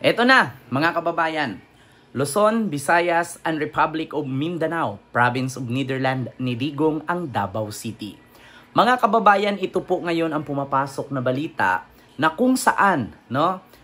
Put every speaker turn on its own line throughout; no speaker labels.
Eto na, mga kababayan. Luzon, Visayas, and Republic of Mindanao, Province of Netherlands, nidigong ang Davao City. Mga kababayan, ito po ngayon ang pumapasok na balita na kung saan,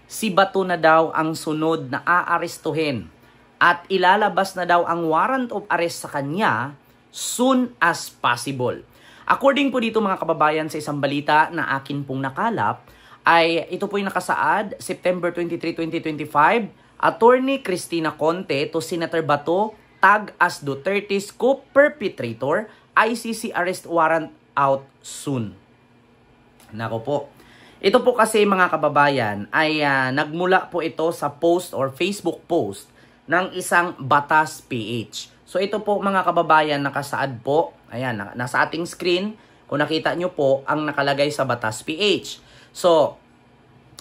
si Bato na daw ang sunod na aarestuhin at ilalabas na daw ang warrant of arrest sa kanya soon as possible. According po dito mga kababayan sa isang balita na akin pong nakalap, ay ito po yung nakasaad, September 23, 2025, Attorney Cristina Conte to Senator Bato, tag as Duterte's co-perpetrator, ICC arrest warrant out soon. Nako po. Ito po kasi mga kababayan ay nagmula po ito sa post or Facebook post ng isang Batas PH. So ito po mga kababayan nakasaad po, ayan, nasa ating screen, kung nakita nyo po ang nakalagay sa Batas PH. So,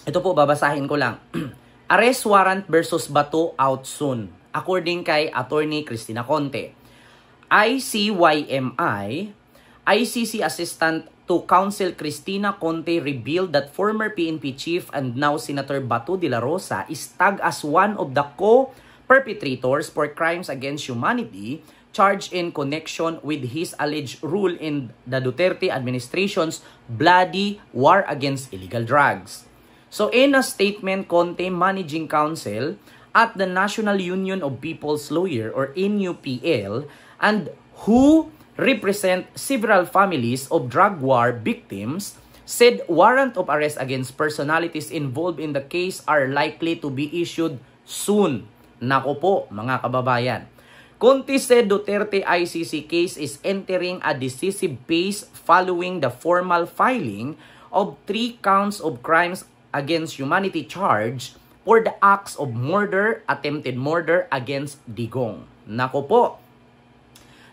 ito po babasahin ko lang. Arrest warrant versus Bato out soon, according kay Attorney Cristina Conte. ICC Assistant to Counsel Cristina Conte revealed that former PNP chief and now Senator Bato de la Rosa is tagged as one of the co-perpetrators for crimes against humanity charged in connection with his alleged role in the Duterte administration's bloody war against illegal drugs. So in a statement, Conte, Managing Counsel at the National Union of People's Lawyer or NUPL, and who represent several families of drug war victims, said warrant of arrest against personalities involved in the case are likely to be issued soon. Nako po mga kababayan. Conte said Duterte ICC case is entering a decisive phase following the formal filing of 3 counts of crimes against humanity charge for the acts of murder, attempted murder against Digong. Nako po.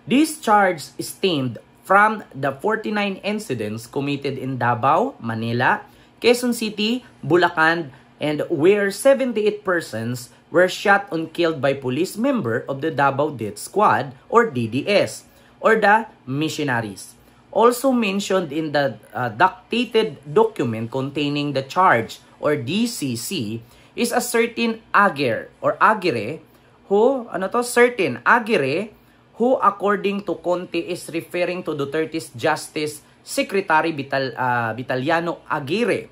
This charge stemmed from the 49 incidents committed in Davao, Manila, Quezon City, Bulacan, and where 78 persons were shot and killed by police member of the Davao Death Squad or DDS or the missionaries. Also mentioned in the dictated document containing the charge or DCC is a certain Aguirre or Aguirre who who according to Conte is referring to Duterte's Justice Secretary Vitaliano Aguirre,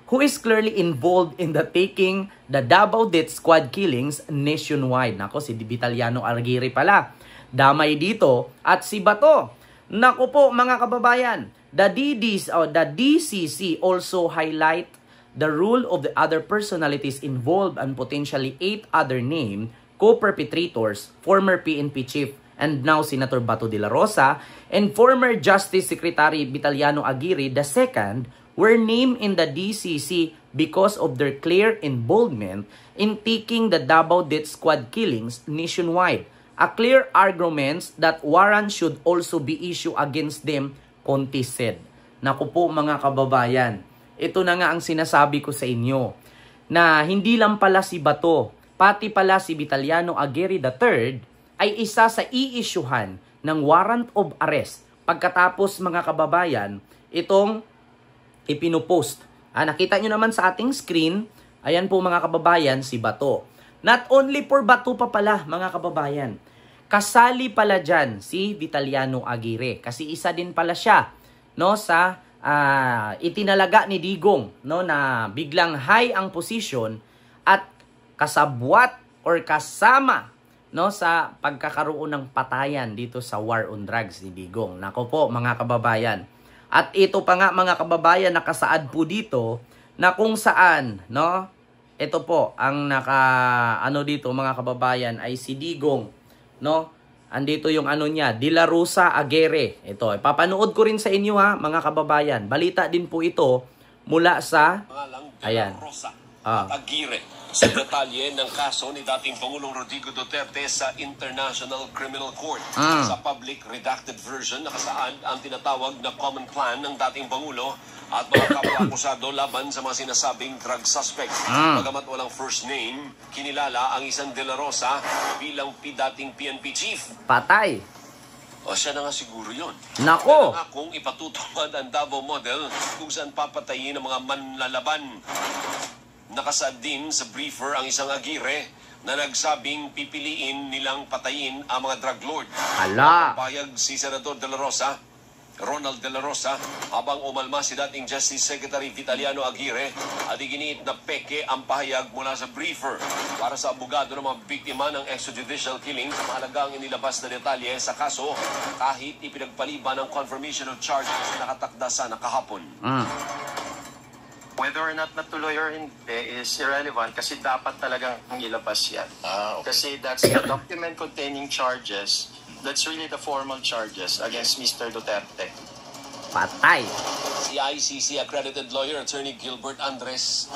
who is clearly involved in the taking the Davao Death Squad killings nationwide. Nako, si Vitaliano Aguirre pala. Damay dito at si Bato. Nako po mga kababayan, the DCC also highlight the role of the other personalities involved and potentially 8 other named co-perpetrators, former PNP chief and now Senator Bato de la Rosa and former Justice Secretary Vitaliano Aguirre II were named in the DCC because of their clear involvement in taking the Davao Death Squad killings nationwide. A clear argument that warrant should also be issued against them, Conte said. Naku po mga kababayan, ito na nga ang sinasabi ko sa inyo, na hindi lang pala si Bato, pati pala si Vitaliano Aguirre III ay isa sa i-issuehan ng warrant of arrest. Pagkatapos mga kababayan, itong ipinupost. Nakita nyo naman sa ating screen, ayan po mga kababayan, si Bato. Not only for Bato pa pala mga kababayan, kasali pala dyan si Vitaliano Aguirre. Kasi isa din pala siya sa itinalaga ni Digong na biglang high ang posisyon at kasabwat or kasama sa pagkakaroon ng patayan dito sa war on drugs ni Digong. Nako po mga kababayan. At ito pa nga mga kababayan, nakasaad po dito na kung saan ito po ang dito mga kababayan ay si Digong, andito yung niya, De la Rosa Aguirre. Ito, papanood ko rin sa inyo mga kababayan. Balita din po ito mula sa ayan.
Aguirre sa detalye ng kaso ni dating Pangulong Rodrigo Duterte sa International Criminal Court. Sa public redacted version, nakasaan ang tinatawag na common plan ng dating Pangulo at mga kapwa-akusado laban sa mga sinasabing drug suspect. Bagamat walang first name, kinilala ang isang De la Rosa bilang dating PNP chief.
Patay.
O siya na nga siguro yun.
Nako!
Kung ipatutupad ang Davao model kung saan papatayin ang mga manlalaban Nakasaad din sa briefer ang isang Aguirre na nagsabing pipiliin nilang patayin ang mga drug lord.
Hala!
Payag si Senador Ronald De La Rosa, habang umalma si dating Justice Secretary Vitaliano Aguirre at iginiit na peke ang pahayag mula sa briefer. Para sa abogado ng mga biktima ng extrajudicial killing, mahalagang inilabas na detalye sa kaso kahit ipinagpaliban ng confirmation of charges na nakatakda sana kahapon.
Whether or not natuloy or hindi is irrelevant kasi dapat talagang ilabas yan.
Okay.
Kasi that's the document containing charges. That's really the formal charges against Mr. Duterte.
Patay!
Si ICC accredited lawyer Attorney Gilbert Andres.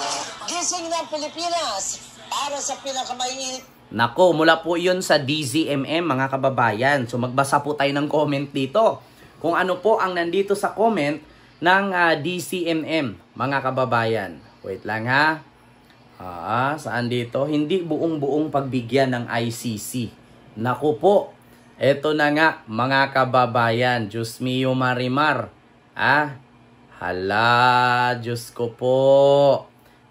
Gising ng Pilipinas para sa pinakamainit.
Nako, mula po yun sa DZMM mga kababayan. So magbasa po tayo ng comment dito. Kung ano po ang nandito sa comment ng DCMM mga kababayan. Wait lang ha. Saan dito? Hindi buong-buong pagbigyan ng ICC. Nako po. Eto na nga, mga kababayan. Diyos mio marimar. Hala, Diyos ko po.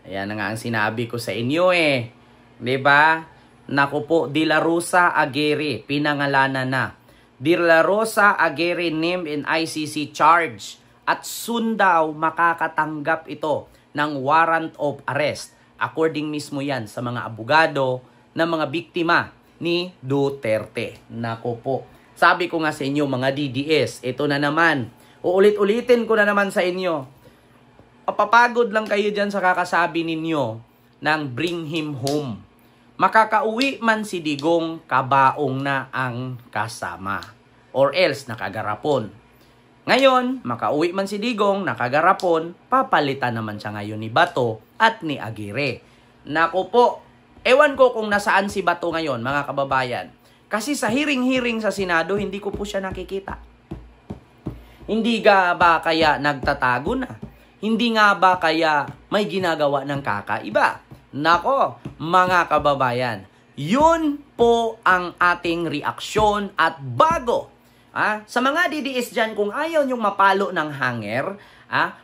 Ayan na nga ang sinabi ko sa inyo eh. Diba? Naku po, De La Rosa Aguirre, pinangalanan na. De La Rosa Aguirre named in ICC charge. At soon daw makakatanggap ito ng warrant of arrest. According mismo yan sa mga abogado ng mga biktima ni Duterte. Nako po. Sabi ko nga sa inyo mga DDS, ito na naman. Uulit-ulitin ko na naman sa inyo. Papapagod lang kayo dyan sa kakasabi ninyo ng bring him home. Makakauwi man si Digong, kabaong na ang kasama. Or else, nakagarapon. Ngayon, makauwi man si Digong, nakagarapon, papalitan naman siya ngayon ni Bato at ni Aguirre. Nako po. Ewan ko kung nasaan si Bato ngayon, mga kababayan. Kasi sa hearing-hearing sa Senado, hindi ko po siya nakikita. Hindi nga ba kaya nagtatago na? Hindi nga ba kaya may ginagawa ng kakaiba? Nako, mga kababayan, yun po ang ating reaksyon at bago. Sa mga DDS dyan, kung ayaw nyong mapalo ng hanger,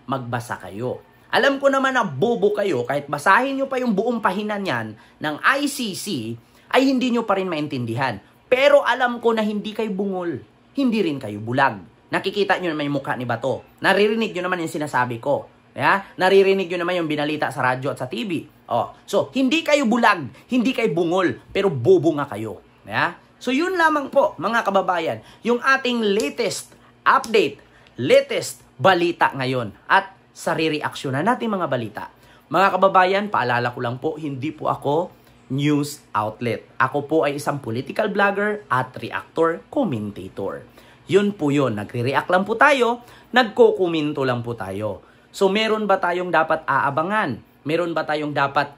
magbasa kayo. Alam ko naman na bobo kayo, kahit basahin nyo pa yung buong pahinan yan ng ICC, ay hindi nyo pa rin maintindihan. Pero alam ko na hindi kayo bungol, hindi rin kayo bulag. Nakikita nyo naman yung mukha ni Bato. Naririnig nyo naman yung sinasabi ko. Naririnig nyo naman yung binalita sa radyo at sa TV. So, hindi kayo bulag, hindi kayo bungol, pero bobo nga kayo. So, yun lamang po, mga kababayan, yung ating latest update, latest balita ngayon. At sa re-reaksyonan natin mga balita. Mga kababayan, paalala ko lang po, hindi po ako news outlet. Ako po ay isang political blogger at reactor commentator. Yun po yun, nagre-react lang po tayo, nagko-komento lang po tayo. So meron ba tayong dapat aabangan? Meron ba tayong dapat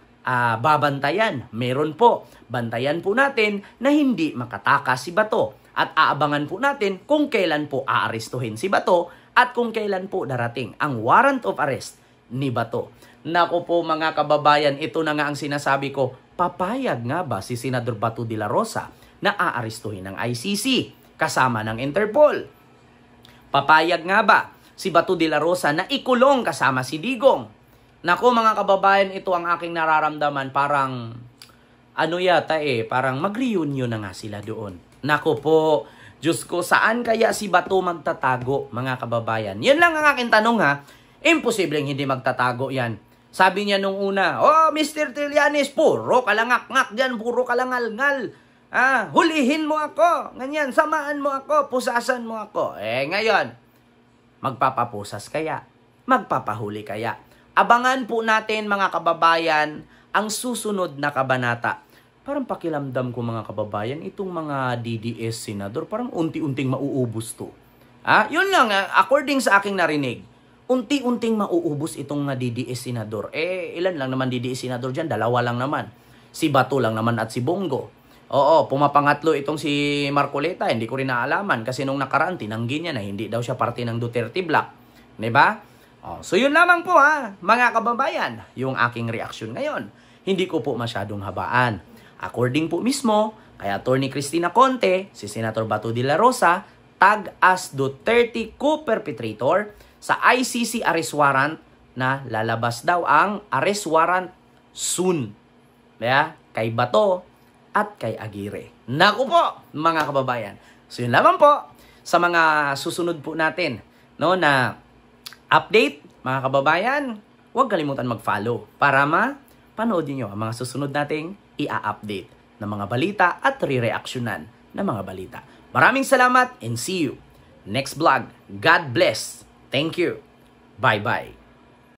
babantayan? Meron po. Bantayan po natin na hindi makatakas si Bato. At aabangan po natin kung kailan po aarestuhin si Bato at kung kailan po darating ang warrant of arrest ni Bato. Nako po mga kababayan, ito na nga ang sinasabi ko, papayag nga ba si Senador Bato de la Rosa na aarestuhin ng ICC kasama ng Interpol? Papayag nga ba si Bato de la Rosa na ikulong kasama si Digong? Nako mga kababayan, ito ang aking nararamdaman, parang parang mag-reunion na nga sila doon. Nako po, Diyos ko, saan kaya si Bato magtatago, mga kababayan? Yan lang ang aking tanong ha. Imposibleng hindi magtatago yan. Sabi niya nung una, Mr. Trillanes, puro kalangak-ngak dyan, puro kalangal-ngal. Hulihin mo ako, ganyan, samaan mo ako, pusasan mo ako. Ngayon, magpapapusas kaya? Magpapahuli kaya? Abangan po natin, mga kababayan, ang susunod na kabanata. Parang pakilamdam ko mga kababayan, itong mga DDS senador, parang unti-unting mauubos to. Yun lang, according sa aking narinig, unti-unting mauubos itong DDS senador. Ilan lang naman DDS senador dyan? Dalawa lang naman. Si Bato lang naman at si Bongo. Oo, pumapangatlo itong si Marcoleta, hindi ko rin naalaman kasi nung nakaraan, tinanggi niya na hindi daw siya parte ng Duterte Block. Diba? So yun lamang po mga kababayan, yung aking reaksyon ngayon. Hindi ko po masyadong habaan. According po mismo kay Attorney Cristina Conte, si Senator Bato de la Rosa, tag as Duterte co-perpetrator sa ICC arrest warrant na lalabas daw ang arrest warrant soon. Kay Bato at kay Aguirre. Naku po, mga kababayan. So yun lamang po sa mga susunod po natin, no, na update, mga kababayan. Huwag kalimutan mag-follow para mapanood niyo ang mga susunod nating i-update na mga balita at re-reaksyonan na mga balita. Maraming salamat and see you next vlog. God bless. Thank you. Bye-bye.